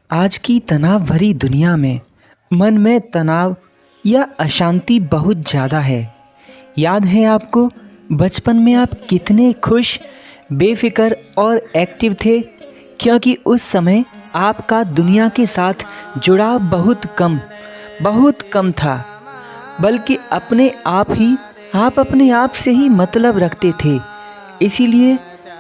आज की तनाव भरी दुनिया में मन में तनाव या अशांति बहुत ज़्यादा है। याद है आपको बचपन में आप कितने खुश, बेफिक्र और एक्टिव थे, क्योंकि उस समय आपका दुनिया के साथ जुड़ाव बहुत कम था। बल्कि आप अपने आप से ही मतलब रखते थे। इसीलिए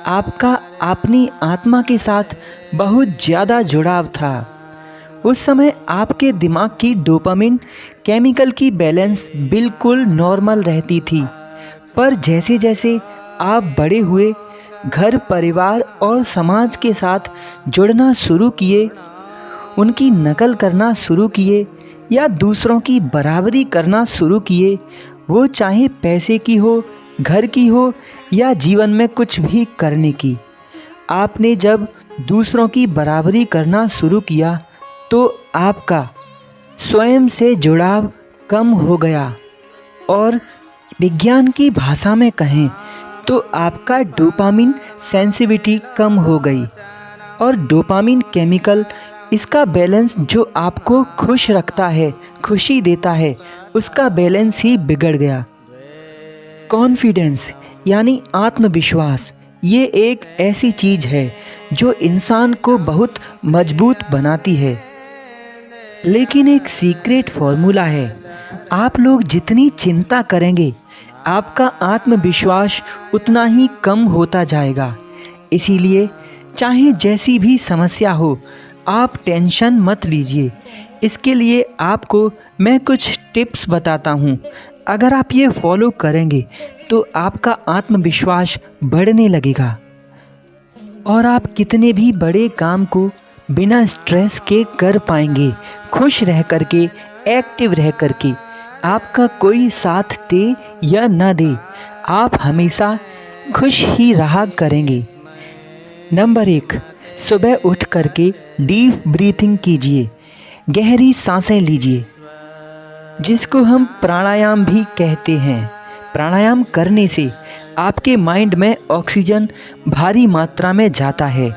आपका अपनी आत्मा के साथ बहुत ज़्यादा जुड़ाव था। उस समय आपके दिमाग की डोपामिन केमिकल की बैलेंस बिल्कुल नॉर्मल रहती थी। पर जैसे जैसे आप बड़े हुए, घर, परिवार और समाज के साथ जुड़ना शुरू किए, उनकी नकल करना शुरू किए या दूसरों की बराबरी करना शुरू किए, वो चाहे पैसे की हो, घर की हो या जीवन में कुछ भी करने की। आपने जब दूसरों की बराबरी करना शुरू किया तो आपका स्वयं से जुड़ाव कम हो गया और विज्ञान की भाषा में कहें तो आपका डोपामिन सेंसिटिविटी कम हो गई। और डोपामिन केमिकल, इसका बैलेंस जो आपको खुश रखता है, खुशी देता है, उसका बैलेंस ही बिगड़ गया। कॉन्फिडेंस यानी आत्मविश्वास, ये एक ऐसी चीज़ है जो इंसान को बहुत मजबूत बनाती है। लेकिन एक सीक्रेट फॉर्मूला है, आप लोग जितनी चिंता करेंगे आपका आत्मविश्वास उतना ही कम होता जाएगा। इसीलिए चाहे जैसी भी समस्या हो, आप टेंशन मत लीजिए। इसके लिए आपको मैं कुछ टिप्स बताता हूँ। अगर आप ये फॉलो करेंगे तो आपका आत्मविश्वास बढ़ने लगेगा और आप कितने भी बड़े काम को बिना स्ट्रेस के कर पाएंगे, खुश रह करके, एक्टिव रह करके। आपका कोई साथ दे या ना दे, आप हमेशा खुश ही रहा करेंगे। नंबर 1, सुबह उठ करके डीप ब्रीथिंग कीजिए, गहरी सांसें लीजिए, जिसको हम प्राणायाम भी कहते हैं। प्राणायाम करने से आपके माइंड में ऑक्सीजन भारी मात्रा में जाता है,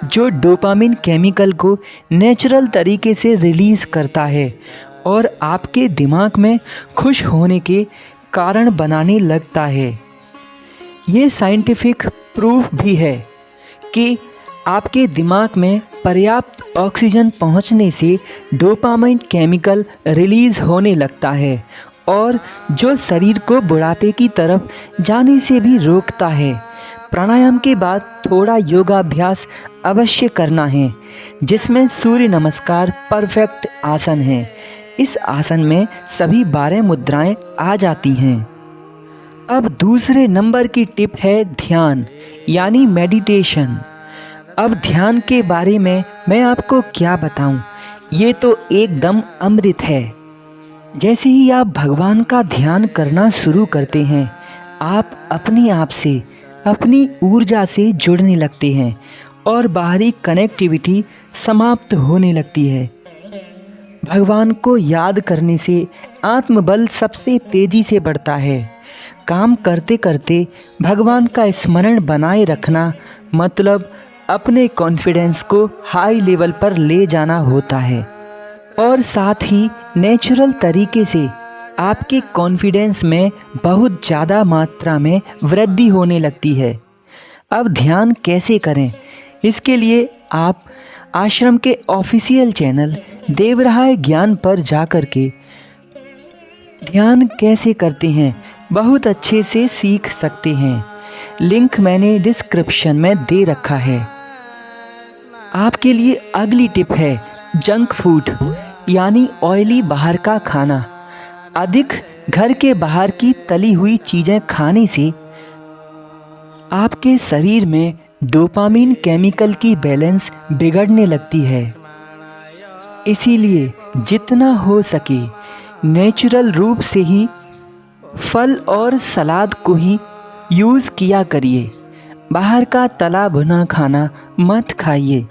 जो डोपामिन केमिकल को नेचुरल तरीके से रिलीज़ करता है और आपके दिमाग में खुश होने के कारण बनाने लगता है। ये साइंटिफिक प्रूफ भी है कि आपके दिमाग में पर्याप्त ऑक्सीजन पहुंचने से डोपामाइन केमिकल रिलीज़ होने लगता है और जो शरीर को बुढ़ापे की तरफ जाने से भी रोकता है। प्राणायाम के बाद थोड़ा योगाभ्यास अवश्य करना है, जिसमें सूर्य नमस्कार परफेक्ट आसन है। इस आसन में सभी 12 मुद्राएं आ जाती हैं। अब दूसरे नंबर की टिप है ध्यान यानी मेडिटेशन। अब ध्यान के बारे में मैं आपको क्या बताऊं, ये तो एकदम अमृत है। जैसे ही आप भगवान का ध्यान करना शुरू करते हैं, आप अपने आप से, अपनी ऊर्जा से जुड़ने लगते हैं और बाहरी कनेक्टिविटी समाप्त होने लगती है। भगवान को याद करने से आत्मबल सबसे तेज़ी से बढ़ता है। काम करते करते भगवान का स्मरण बनाए रखना मतलब अपने कॉन्फिडेंस को हाई लेवल पर ले जाना होता है और साथ ही नेचुरल तरीके से आपके कॉन्फिडेंस में बहुत ज़्यादा मात्रा में वृद्धि होने लगती है। अब ध्यान कैसे करें, इसके लिए आप आश्रम के ऑफिशियल चैनल देवराय ज्ञान पर जाकर के ध्यान कैसे करते हैं बहुत अच्छे से सीख सकते हैं। लिंक मैंने डिस्क्रिप्शन में दे रखा है। आपके लिए अगली टिप है जंक फूड यानी ऑयली बाहर का खाना। अधिक घर के बाहर की तली हुई चीज़ें खाने से आपके शरीर में डोपामिन केमिकल की बैलेंस बिगड़ने लगती है। इसीलिए जितना हो सके नेचुरल रूप से ही फल और सलाद को ही यूज़ किया करिए। बाहर का तला भुना खाना मत खाइए।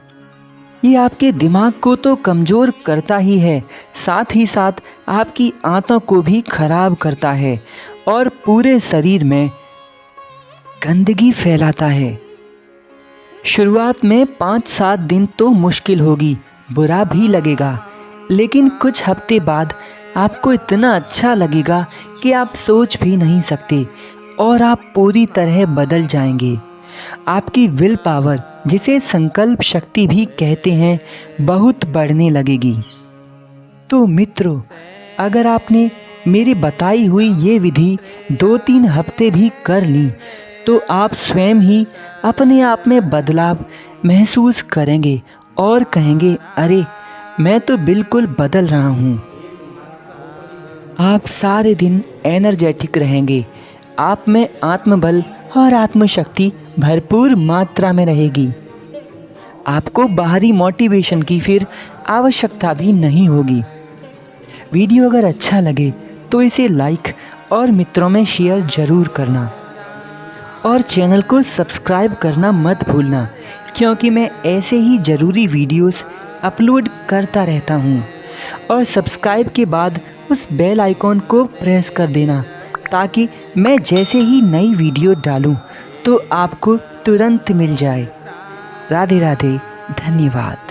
ये आपके दिमाग को तो कमज़ोर करता ही है, साथ ही साथ आपकी आंतों को भी खराब करता है और पूरे शरीर में गंदगी फैलाता है। शुरुआत में 5-7 दिन तो मुश्किल होगी, बुरा भी लगेगा, लेकिन कुछ हफ्ते बाद आपको इतना अच्छा लगेगा कि आप सोच भी नहीं सकते और आप पूरी तरह बदल जाएंगे। आपकी विल पावर, जिसे संकल्प शक्ति भी कहते हैं, बहुत बढ़ने लगेगी। तो मित्रों, अगर आपने मेरी बताई हुई ये विधि 2-3 हफ्ते भी कर ली तो आप स्वयं ही अपने आप में बदलाव महसूस करेंगे और कहेंगे, अरे मैं तो बिल्कुल बदल रहा हूँ। आप सारे दिन एनर्जेटिक रहेंगे, आप में आत्मबल और आत्मशक्ति भरपूर मात्रा में रहेगी। आपको बाहरी मोटिवेशन की फिर आवश्यकता भी नहीं होगी। वीडियो अगर अच्छा लगे तो इसे लाइक और मित्रों में शेयर ज़रूर करना और चैनल को सब्सक्राइब करना मत भूलना, क्योंकि मैं ऐसे ही ज़रूरी वीडियोस अपलोड करता रहता हूँ। और सब्सक्राइब के बाद उस बेल आइकॉन को प्रेस कर देना, ताकि मैं जैसे ही नई वीडियो डालूँ तो आपको तुरंत मिल जाए। राधे राधे, धन्यवाद।